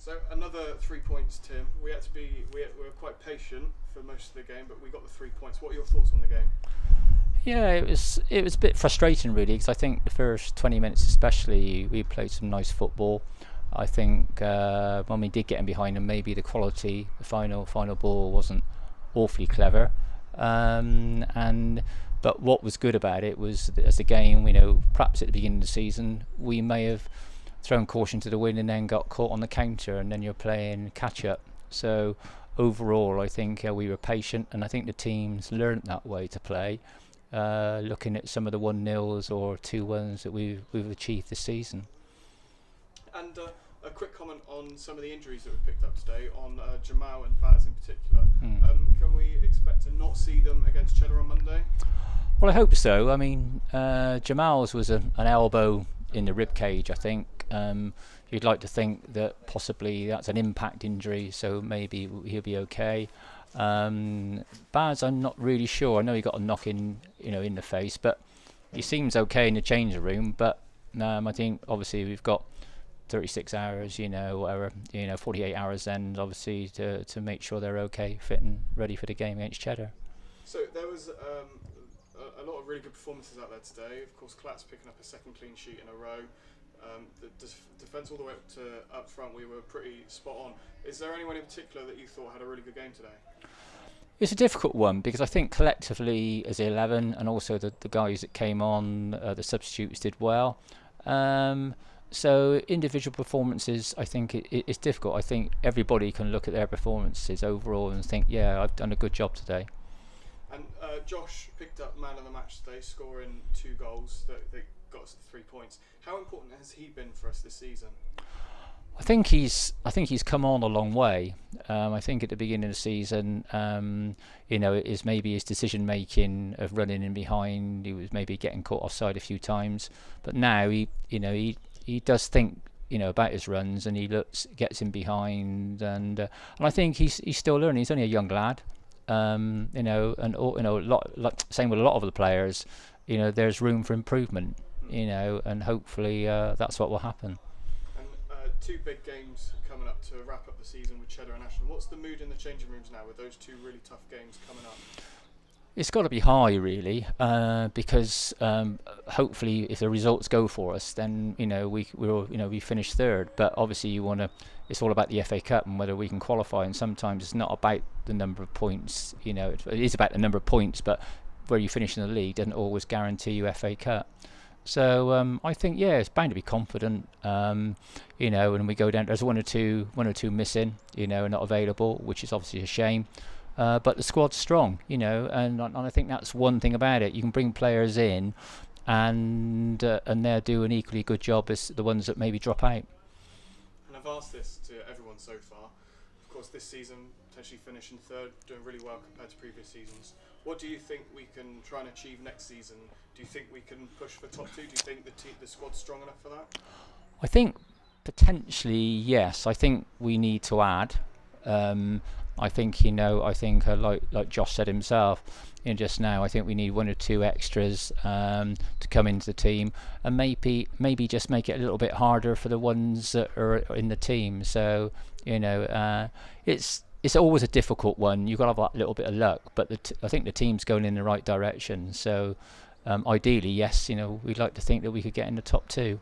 So another 3 points, Tim. We were quite patient for most of the game, but we got the 3 points. What are your thoughts on the game? Yeah, it was a bit frustrating really, because I think the first 20 minutes especially we played some nice football. I think when we did get in behind them, maybe the quality, the final ball wasn't awfully clever. And but what was good about it was that as a game, perhaps at the beginning of the season we may have thrown caution to the wind and then got caught on the counter, and then you're playing catch up. So overall, I think we were patient, and I think the teams learnt that way to play. Looking at some of the 1-0s or 2-1s that we've achieved this season. And a quick comment on some of the injuries that we picked up today, on Jamal and Baz in particular. Can we expect to not see them against Cheddar on Monday? Well, I hope so. I mean, Jamal's was an elbow in the rib cage, I think. You'd like to think that possibly that's an impact injury, so maybe he'll be okay. Baz, I'm not really sure. I know he got a knock in the face, but he seems okay in the changing room. But I think obviously we've got 36 hours, whatever, 48 hours then, obviously to make sure they're okay, fit and ready for the game against Cheddar. So there was a lot of really good performances out there today. Of course, Clatt's picking up a second clean sheet in a row. The defence all the way up front, we were pretty spot on. Is there anyone in particular that you thought had a really good game today? It's a difficult one because I think collectively as 11 and also the guys that came on, the substitutes did well. So individual performances, I think it's difficult. I think everybody can look at their performances overall and think, yeah, I've done a good job today. And Josh picked up man of the match today, scoring 2 goals that got us 3 points. How important has he been for us this season? I think he's come on a long way. I think at the beginning of the season, it is maybe his decision making of running in behind. He was maybe getting caught offside a few times, but now he does think about his runs, and he gets in behind, and I think he's still learning. He's only a young lad, and same with a lot of the players. There's room for improvement, and hopefully that's what will happen. 2 big games coming up to wrap up the season with Cheddar and Ashton. What's the mood in the changing rooms now with those 2 really tough games coming up? It's got to be high, really, because hopefully, if the results go for us, then we finish third. But obviously, it's all about the FA Cup and whether we can qualify. And sometimes it's not about the number of points. It is about the number of points, but where you finish in the league doesn't always guarantee you FA Cup. So I think it's bound to be confident. And we go down. There's one or two missing, and not available, which is obviously a shame. But the squad's strong, and I think that's one thing about it. You can bring players in, and they'll do an equally good job as the ones that maybe drop out. And I've asked this to everyone so far. Of course, this season potentially finishing third, doing really well compared to previous seasons. What do you think we can try and achieve next season? Do you think we can push for top 2? Do you think the squad's strong enough for that? I think potentially yes. I think we need to add. I think like Josh said himself, just now, I think we need 1 or 2 extras to come into the team, and maybe just make it a little bit harder for the ones that are in the team. So it's always a difficult one. You've got to have that little bit of luck, but I think the team's going in the right direction. So ideally, yes, we'd like to think that we could get in the top 2.